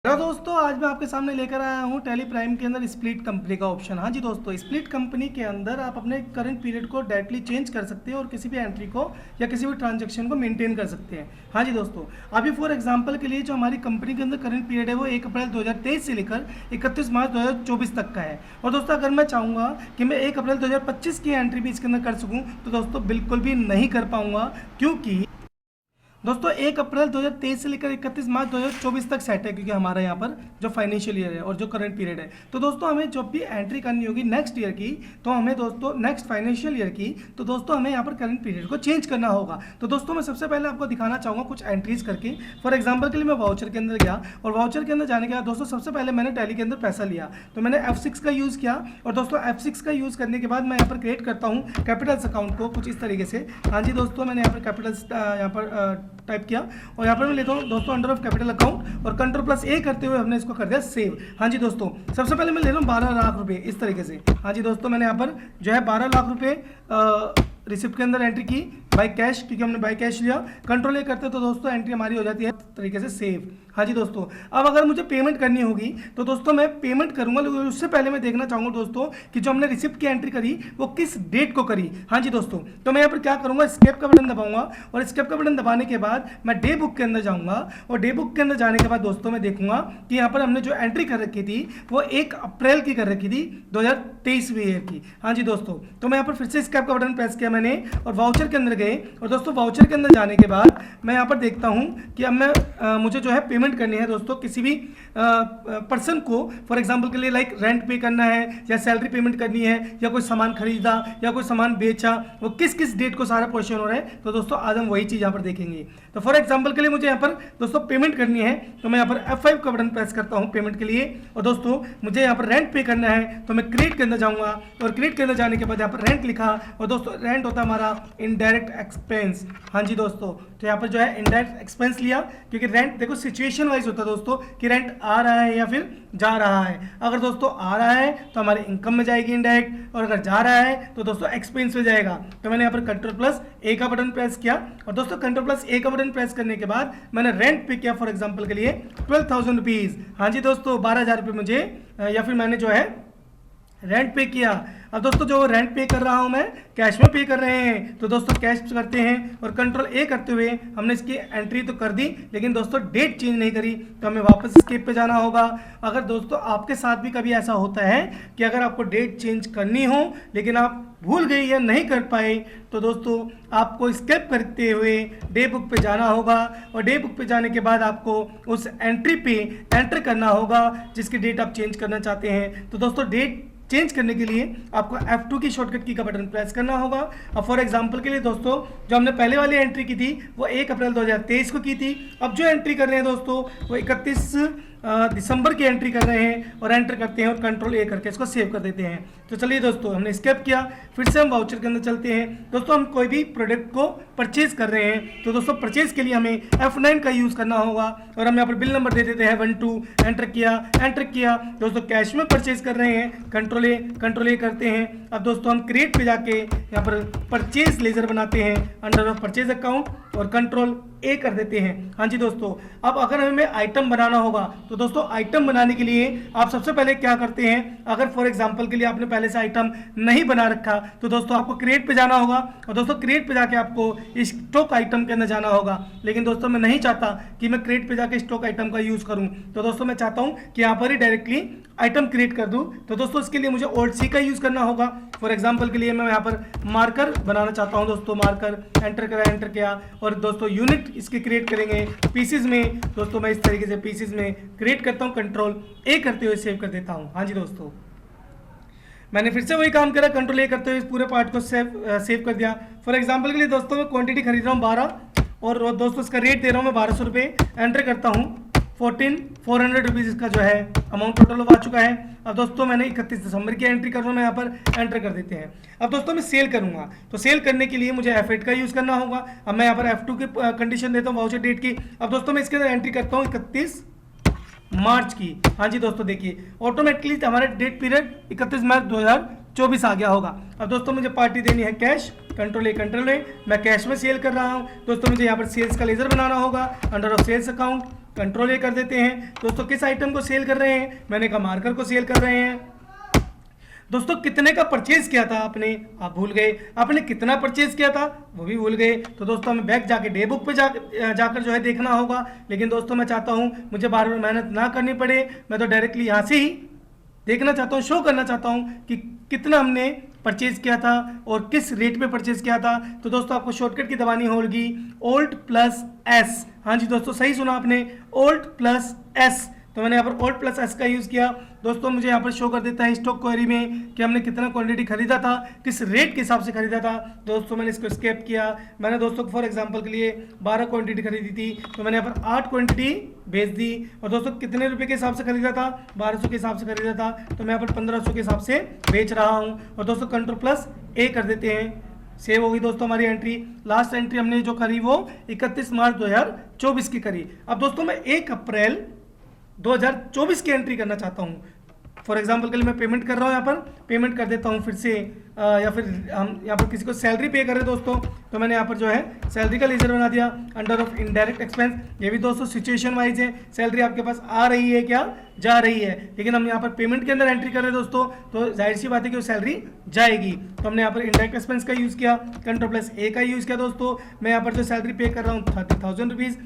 Hello दोस्तों, आज मैं आपके सामने लेकर आया हूँ टैली प्राइम के अंदर स्प्लिट कंपनी का ऑप्शन। हाँ जी दोस्तों, स्प्लिट कंपनी के अंदर आप अपने करंट पीरियड को डायरेक्टली चेंज कर सकते हैं और किसी भी एंट्री को या किसी भी ट्रांजैक्शन को मेंटेन कर सकते हैं। हाँ जी दोस्तों, अभी फॉर एग्जांपल के लिए जो हमारी कंपनी के अंदर करंट पीरियड है वो 1 अप्रैल 2023 से लेकर 31 मार्च 2024 तक का है। और दोस्तों अगर मैं चाहूँगा कि मैं 1 अप्रैल 2025 की एंट्री भी इसके अंदर कर सकूँ तो दोस्तों बिल्कुल भी नहीं कर पाऊँगा, क्योंकि दोस्तों 1 अप्रैल 2023 से लेकर 31 मार्च 2024 तक सेट है, क्योंकि हमारा यहाँ पर जो फाइनेंशियल ईयर है और जो करंट पीरियड है। तो दोस्तों हमें जब भी एंट्री करनी होगी नेक्स्ट ईयर की, तो हमें दोस्तों नेक्स्ट फाइनेंशियल ईयर की, तो दोस्तों हमें यहाँ पर करंट पीरियड को चेंज करना होगा। तो दोस्तों मैं सबसे पहले आपको दिखाना चाहूँगा कुछ एंट्रीज करके। फॉर एग्जाम्पल के लिए मैं वाउचर के अंदर गया और वाउचर के अंदर जाने के बाद दोस्तों सबसे पहले मैंने टैली के अंदर पैसा लिया, तो मैंने F6 का यूज़ किया। और दोस्तों F6 का यूज़ करने के बाद मैं यहाँ पर क्रिएट करता हूँ कैपिटल्स अकाउंट को कुछ इस तरीके से। हाँ जी दोस्तों, मैंने यहाँ पर कैपिटल्स यहाँ पर टाइप किया और यहाँ पर मैं लेता हूँ दोस्तों अंडर ऑफ कैपिटल अकाउंट और Ctrl+A करते हुए हमने इसको कर दिया सेव। हाँ जी दोस्तों, सबसे पहले मैं ले रहा हूँ 12 लाख रुपए इस तरीके से। हाँ जी दोस्तों, मैंने यहाँ पर जो है 12 लाख रुपए रिसिप्ट के अंदर एंट्री की बाय कैश, क्योंकि हमने बाय कैश लिया। Ctrl+A करते तो दोस्तों एंट्री हमारी हो जाती है तरीके से सेव। हाँ जी दोस्तों, अब अगर मुझे पेमेंट करनी होगी तो दोस्तों मैं पेमेंट करूंगा, लेकिन उससे पहले मैं देखना चाहूंगा दोस्तों कि जो हमने रिसिप्ट की एंट्री करी वो किस डेट को करी। हाँ जी दोस्तों, तो मैं यहाँ पर क्या करूंगा, एस्केप का बटन दबाऊंगा और एस्केप का बटन दबाने के बाद मैं डे बुक के अंदर जाऊंगा और डे बुक के अंदर जाने के बाद दोस्तों मैं देखूंगा कि यहाँ पर हमने जो एंट्री कर रखी थी वो 1 अप्रैल की कर रखी थी 2023 ईयर की। हाँ जी दोस्तों, तो मैं यहाँ पर फिर से एस्केप का बटन प्रेस किया मैंने और वाउचर के अंदर गए और दोस्तों वाउचर के अंदर जाने के बाद मैं यहाँ पर देखता हूँ कि अब मैं मुझे जो है पेमेंट करनी है दोस्तों किसी भी पर्सन को। फॉर एग्जांपल के लिए लाइक रेंट पे करना है या सैलरी पेमेंट करनी है या कोई सामान खरीदा या कोई सामान बेचा, वो किस किस डेट को सारा क्वेश्चन हो रहा है। तो दोस्तों आज हम वही चीज़ यहाँ पर देखेंगे। तो फॉर एग्जांपल के लिए मुझे यहाँ पर दोस्तों पेमेंट करनी है, तो मैं यहाँ पर F5 का बटन प्रेस करता हूँ पेमेंट के लिए। और दोस्तों मुझे यहाँ पर रेंट पे करना है तो मैं क्रेडिट के अंदर जाऊँगा और क्रेडिट के अंदर जाने के बाद यहाँ पर रेंट लिखा और दोस्तों रेंट होता है हमारा इनडायरेक्ट एक्सपेंस। हाँ जी दोस्तों, तो यहाँ पर जो है इनडायरेक्ट एक्सपेंस लिया, क्योंकि रेंट देखो सिचुएशन वाइज होता है दोस्तों कि रेंट आ रहा है या फिर जा रहा है। अगर दोस्तों आ रहा है तो हमारे इनकम में जाएगी इनडायरेक्ट, और अगर जा रहा है तो दोस्तों एक्सपेंस में जाएगा। तो मैंने यहाँ पर Ctrl+A का बटन प्रेस किया और दोस्तों Ctrl+A का बटन प्रेस करने के बाद मैंने रेंट पे किया फॉर एग्जाम्पल के लिए 12,000 रुपीज़। हाँ जी दोस्तों, 12,000 रुपये मुझे या फिर मैंने जो है रेंट पे किया। अब दोस्तों जो रेंट पे कर रहा हूं मैं कैश में पे कर रहे हैं, तो दोस्तों कैश करते हैं और Ctrl+A करते हुए हमने इसकी एंट्री तो कर दी, लेकिन दोस्तों डेट चेंज नहीं करी, तो हमें वापस स्केप पे जाना होगा। अगर दोस्तों आपके साथ भी कभी ऐसा होता है कि अगर आपको डेट चेंज करनी हो लेकिन आप भूल गए या नहीं कर पाए, तो दोस्तों आपको स्केप करते हुए डे बुक पे जाना होगा और डे बुक पे जाने के बाद आपको उस एंट्री पे एंटर करना होगा जिसकी डेट आप चेंज करना चाहते हैं। तो दोस्तों डेट चेंज करने के लिए आपको F2 की शॉर्टकट की का बटन प्रेस करना होगा। अब फॉर एग्जांपल के लिए दोस्तों जो हमने पहले वाली एंट्री की थी वो 1 अप्रैल 2023 को की थी। अब जो एंट्री कर रहे हैं दोस्तों वो 31 दिसंबर की एंट्री कर रहे हैं और एंटर करते हैं और Ctrl+A करके इसको सेव कर देते हैं। तो चलिए दोस्तों हमने स्केप किया, फिर से हम वाउचर के अंदर चलते हैं। दोस्तों हम कोई भी प्रोडक्ट को परचेज कर रहे हैं तो दोस्तों परचेज के लिए हमें F9 का यूज़ करना होगा और हम यहाँ पर बिल नंबर दे देते हैं 12, एंटर किया। दोस्तों कैश में परचेज कर रहे हैं, Ctrl+A करते हैं। अब दोस्तों हम क्रिएट पे जाके यहाँ पर परचेज लेजर बनाते हैं अंडर ऑफ परचेज अकाउंट और Ctrl+A कर देते हैं। हाँ जी दोस्तों, अब अगर हमें आइटम बनाना होगा तो दोस्तों आइटम बनाने के लिए आप सबसे पहले क्या करते हैं, अगर फॉर एग्जांपल के लिए आपने पहले से आइटम नहीं बना रखा तो दोस्तों आपको क्रिएट पे जाना होगा और दोस्तों क्रिएट पे जाके आपको स्टॉक आइटम के अंदर जाना होगा। लेकिन दोस्तों मैं नहीं चाहता कि मैं क्रिएट पे जाके स्टॉक आइटम का यूज करूं, तो दोस्तों मैं चाहता हूं कि यहाँ पर ही डायरेक्टली आइटम क्रिएट कर दूं। तो दोस्तों इसके लिए मुझे Alt+C का यूज करना होगा। फॉर एग्जांपल के लिए मैं यहाँ पर मार्कर बनाना चाहता हूँ दोस्तों, मार्कर एंटर किया और दोस्तों यूनिट इसके क्रिएट करेंगे पीसीज में। दोस्तों मैं इस तरीके से पीसीज में क्रिएट करता हूँ, Ctrl+A करते हुए सेव कर देता हूँ। हाँ जी दोस्तों, मैंने फिर से वही काम करा, Ctrl+A करते हुए इस पूरे पार्ट को सेव कर दिया। फॉर एग्जांपल के लिए दोस्तों मैं क्वांटिटी खरीद रहा हूँ 12 और दोस्तों इसका रेट दे रहा हूँ मैं 1200 रुपये। एंटर करता हूँ 14,400 रुपीज़ इसका जो है अमाउंट टोटल आ चुका है। अब दोस्तों मैंने 31 दिसंबर की एंट्री कर रहा हूँ, मैं यहाँ पर एंटर कर देते हैं। अब दोस्तों मैं सेल करूँगा, तो सेल करने के लिए मुझे F8 का यूज़ करना होगा। अब मैं यहाँ पर F2 की कंडीशन देता हूँ वाउचर डेट की। अब दोस्तों मैं इसके अंदर एंट्री करता हूँ 31 मार्च की। हाँ जी दोस्तों देखिए ऑटोमेटिकली हमारा डेट पीरियड 31 मार्च 2024 आ गया होगा। अब दोस्तों मुझे पार्टी देनी है कैश, Ctrl+A मैं कैश में सेल कर रहा हूँ। दोस्तों मुझे यहाँ पर सेल्स का लेजर बनाना होगा under of sales account control ए कर देते हैं। दोस्तों किस आइटम को सेल कर रहे हैं, मैंने कहा मार्कर को सेल कर रहे हैं। दोस्तों कितने का परचेज किया था आपने, आप भूल गए, आपने कितना परचेज किया था वो भी भूल गए। तो दोस्तों हमें बैक जाके डे बुक पे जाकर जो है देखना होगा। लेकिन दोस्तों मैं चाहता हूँ मुझे बार बार मेहनत ना करनी पड़े, मैं तो डायरेक्टली यहाँ से ही देखना चाहता हूँ, शो करना चाहता हूँ कि कितना हमने परचेज किया था और किस रेट पे परचेज किया था। तो दोस्तों आपको शॉर्टकट की दबानी होगी Alt+S। हाँ जी दोस्तों सही सुना आपने, Alt+S। तो मैंने यहाँ पर Alt+S का यूज़ किया। दोस्तों मुझे यहाँ पर शो कर देता है स्टॉक क्वेरी में कि हमने कितना क्वांटिटी खरीदा था, किस रेट के हिसाब से खरीदा था। दोस्तों मैंने इसको स्केप किया। मैंने दोस्तों फॉर एग्जांपल के लिए 12 क्वांटिटी खरीदी थी, तो मैंने यहाँ पर 8 क्वांटिटी भेज दी। और दोस्तों कितने रुपए के हिसाब से खरीदा था, 1200 के हिसाब से खरीदा था, तो मैं यहाँ पर 1500 के हिसाब से बेच रहा हूँ। और दोस्तों Ctrl+A कर देते हैं, सेव होगी दोस्तों हमारी एंट्री। लास्ट एंट्री हमने जो करी वो 31 मार्च 2024 की करी। अब दोस्तों मैं 1 अप्रैल 2024 की एंट्री करना चाहता हूँ। फॉर एग्जांपल के लिए मैं पेमेंट कर रहा हूँ, यहाँ पर पेमेंट कर देता हूँ फिर से, या फिर हम यहाँ पर किसी को सैलरी पे कर रहे हैं दोस्तों, तो मैंने यहाँ पर जो है सैलरी का लेजर बना दिया अंडर ऑफ इनडायरेक्ट एक्सपेंस। ये भी दोस्तों सिचुएशन वाइज है, सैलरी आपके पास आ रही है क्या जा रही है, लेकिन हम यहाँ पर पेमेंट के अंदर एंट्री कर रहे हैं दोस्तों, तो जाहिर सी बात है कि वो सैलरी जाएगी। तो हमने यहाँ पर इनडायरेक्ट एक्सपेंस का यूज़ किया, Ctrl+A का यूज़ किया। दोस्तों मैं यहाँ पर जो सैलरी पे कर रहा हूँ 30,000 रुपीज़,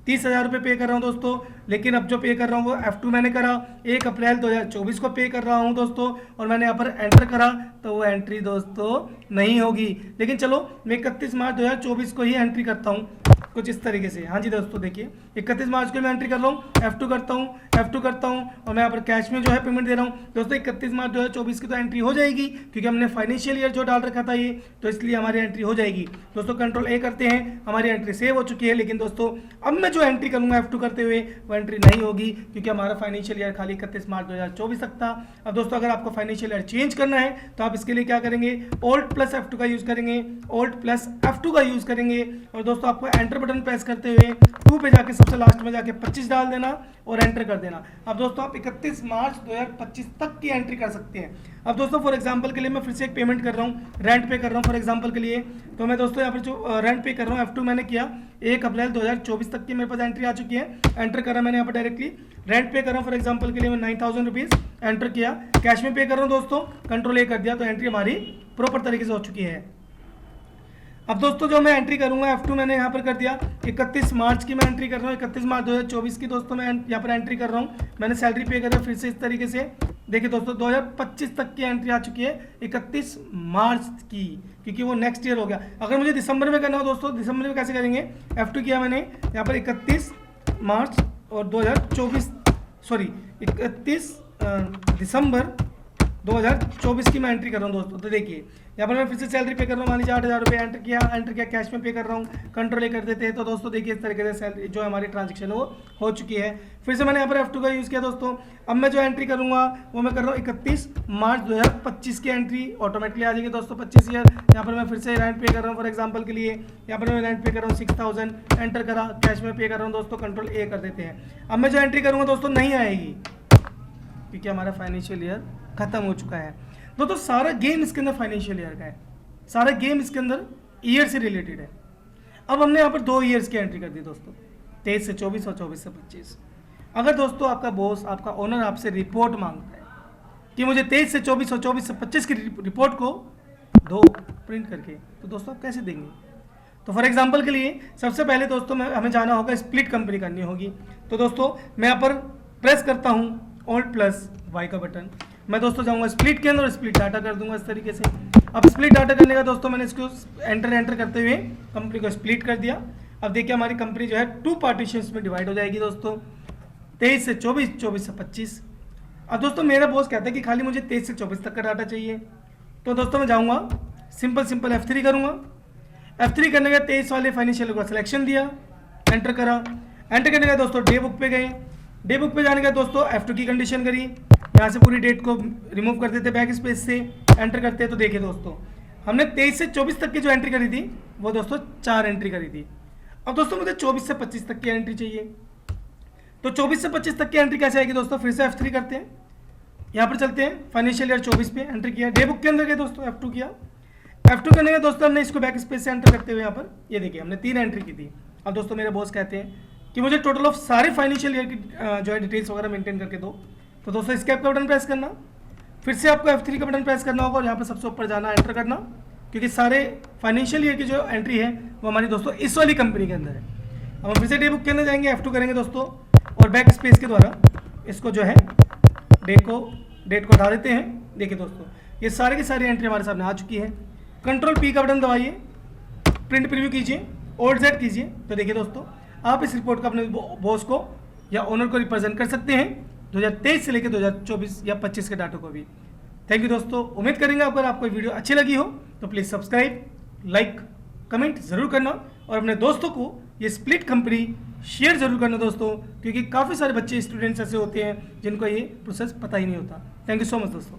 30,000 रुपये पे कर रहा हूँ दोस्तों। लेकिन अब जो पे कर रहा हूँ वो F2 मैंने करा, 1 अप्रैल 2024 को पे कर रहा हूँ दोस्तों, और मैंने यहाँ पर एंटर करा तो वो एंट्री दोस्तों नहीं होगी। लेकिन चलो मैं 31 मार्च 2024 को ही एंट्री करता हूँ कुछ इस तरीके से। हाँ जी दोस्तों देखिए 31 मार्च को मैं एंट्री कर रहा हूँ, F2 करता हूँ, F2 करता हूँ, और मैं यहाँ पर कैश में जो है पेमेंट दे रहा हूँ। दोस्तों 31 मार्च 2024 की तो एंट्री हो जाएगी, क्योंकि हमने फाइनेंशियल ईयर जो डाल रखा था ये, तो इसलिए हमारी एंट्री हो जाएगी। दोस्तों Ctrl+A करते हैं, हमारी एंट्री सेव हो चुकी है। लेकिन दोस्तों अब मैं जो एंट्री करूँगा F2 करते हुए वो एंट्री नहीं होगी, क्योंकि हमारा फाइनेंशियल ईयर खाली 31 मार्च 2024 तक था। अब दोस्तों अगर आपको फाइनेंशियल ईयर चेंज करना है तो आप इसके लिए क्या करेंगे, Alt+F2 का यूज़ करेंगे, Alt+F2 का यूज़ करेंगे। और दोस्तों आपको एंटर बटन प्रेस करते हुए 2 पे जाके सबसे लास्ट में जाके 25 डाल देना और एंटर कर देना। अब दोस्तों आप 31 मार्च 2025 तक की एंट्री कर सकते हैं। अब दोस्तों फॉर एग्जांपल के लिए मैं फिर से एक पेमेंट कर रहा हूँ, रेंट पे कर रहा हूँ फॉर एग्जांपल के लिए। तो मैं दोस्तों यहाँ पर जो रेंट पे कर रहा हूँ F2 मैंने किया, 1 अप्रैल 2024 तक की मेरे पास एंट्री आ चुकी है। एंटर करा मैंने यहाँ पर डायरेक्टली, रेंट पे कर रहा हूँ फॉर एग्जांपल के लिए मैं 9,000 रुपीज़ एंटर किया। कैश में पे कर रहा हूँ दोस्तों, Ctrl+A कर दिया, तो एंट्री हमारी प्रॉपर तरीके से हो चुकी है। अब दोस्तों जो मैं एंट्री करूंगा F2 मैंने यहाँ पर कर दिया, 31 मार्च की मैं एंट्री कर रहा हूँ, 31 मार्च 2024 की दोस्तों मैं यहाँ पर एंट्री कर रहा हूँ। मैंने सैलरी पे कर रहा हूँ फिर से इस तरीके से। देखिए दोस्तों 2025 तक की एंट्री आ चुकी है 31 मार्च की, क्योंकि वो नेक्स्ट ईयर हो गया। अगर मुझे दिसंबर में करना हो दोस्तों, दिसंबर में कैसे करेंगे, F2 किया मैंने यहाँ पर 31 मार्च और 2024 सॉरी 31 दिसंबर 2024 की मैं एंट्री कर रहा हूँ दोस्तों। तो देखिए यहाँ पर मैं फिर से सैलरी पे कर रहा हूँ, मान लीजिए 8,000 रुपये एंटर किया, कैश में पे कर रहा हूँ, Ctrl+A कर देते हैं। तो दोस्तों देखिए इस तरीके से सैलरी जो हमारी ट्रांजेक्शन वो हो चुकी है। फिर से मैंने यहाँ पर F2 का यूज़ किया दोस्तों। अब मैं जो एंट्री करूँगा वो मैं कर रहा हूँ 31 मार्च 2025 की एंट्री ऑटोमेटिकली आ जाएगी दोस्तों, 25 ईयर। यहाँ पर मैं फिर से रेंट पे कर रहा हूँ फॉर एग्जाम्पल के लिए, यहाँ पर मैं रेंट पे कर रहा हूँ 6,000 एंटर करा, कैश में पे कर रहा हूँ दोस्तों, Ctrl+A कर देते हैं। अब मैं जो एंट्री करूँगा दोस्तों नहीं आएगी, क्योंकि हमारा फाइनेंशियल ईयर खत्म हो चुका है। दोस्तों सारा गेम इसके अंदर फाइनेंशियल ईयर का है, सारा गेम इसके अंदर ईयर से रिलेटेड है। अब हमने यहाँ पर 2 ईयर्स की एंट्री कर दी दोस्तों, 23 से 24 और 24 से 25। अगर दोस्तों आपका बॉस, आपका ओनर आपसे रिपोर्ट मांगता है कि मुझे 23 से 24 और 24 से 25 की रिपोर्ट को दो प्रिंट करके, तो दोस्तों आप कैसे देंगे। तो फॉर एग्जांपल के लिए सबसे पहले दोस्तों हमें जाना होगा, स्प्लिट कंपनी करनी होगी। तो दोस्तों मैं यहाँ पर प्रेस करता हूँ Alt+Y का बटन, मैं दोस्तों जाऊँगा स्प्लिट के अंदर और स्प्लिट डाटा कर दूंगा इस तरीके से। अब स्प्लिट डाटा करने का दोस्तों मैंने इसको एंटर करते हुए कंपनी को स्प्लिट कर दिया। अब देखिए हमारी कंपनी जो है 2 पार्टीशंस में डिवाइड हो जाएगी दोस्तों, 23 से 24, 24 से 25। अब दोस्तों मेरा बॉस कहता है कि खाली मुझे 23 से 24 तक का डाटा चाहिए। तो दोस्तों मैं जाऊँगा सिंपल F3 करूँगा। F3 करने का 23 वाले फाइनेंशियल का सिलेक्शन दिया, एंटर करा। एंटर करने का दोस्तों डे बुक पे गए, डे बुक पे जाने का दोस्तों F2 की कंडीशन करी, यहाँ से पूरी डेट को रिमूव कर देते बैक स्पेस से, एंटर करते हैं। तो देखिए दोस्तों हमने 23 से 24 तक की जो एंट्री करी थी वो दोस्तों 4 एंट्री करी थी। अब दोस्तों मुझे 24 से 25 तक की एंट्री चाहिए। तो 24 से 25 तक की एंट्री कैसे आएगी दोस्तों, फिर से F3 करते हैं, यहाँ पर चलते हैं फाइनेंशियल ईयर 24 पे एंटर किया, डे बुक के अंदर गए दोस्तों, F2 किया। F2 करने के दोस्तों हमने इसको बैक स्पेस से एंटर करते हुए यहाँ पर ये देखिए हमने 3 एंट्री की थी। अब दोस्तों मेरे बॉस कहते हैं कि मुझे टोटल ऑफ सारे फाइनेंशियल ईयर की जो है डिटेल्स वगैरह मेंटेन करके दो। तो दोस्तों एस्केप का बटन प्रेस करना, फिर से आपको F3 का बटन प्रेस करना होगा और यहाँ पर सबसे ऊपर जाना, एंटर करना, क्योंकि सारे फाइनेंशियल ईयर की जो एंट्री है वो हमारी दोस्तों इस वाली कंपनी के अंदर है। अब हम फिर से डे बुक के अंदर जाएंगे, F2 करेंगे दोस्तों और बैक स्पेस के द्वारा इसको जो है डेट को हटा देते हैं। देखिए दोस्तों ये सारे की सारी एंट्री हमारे सामने आ चुकी है। कंट्रोल P का बटन दबाइए, प्रिंट प्रीव्यू कीजिए, Alt Z कीजिए। तो देखिए दोस्तों आप इस रिपोर्ट को अपने बॉस को या ओनर को रिप्रेजेंट कर सकते हैं 2023 से लेकर 2024 या 25 के डाटा को भी। थैंक यू दोस्तों, उम्मीद करेंगे अगर आपको वीडियो अच्छी लगी हो तो प्लीज़ सब्सक्राइब, लाइक, कमेंट ज़रूर करना और अपने दोस्तों को ये स्प्लिट कंपनी शेयर जरूर करना दोस्तों, क्योंकि काफ़ी सारे बच्चे स्टूडेंट्स ऐसे होते हैं जिनको ये प्रोसेस पता ही नहीं होता। थैंक यू सो मच दोस्तों।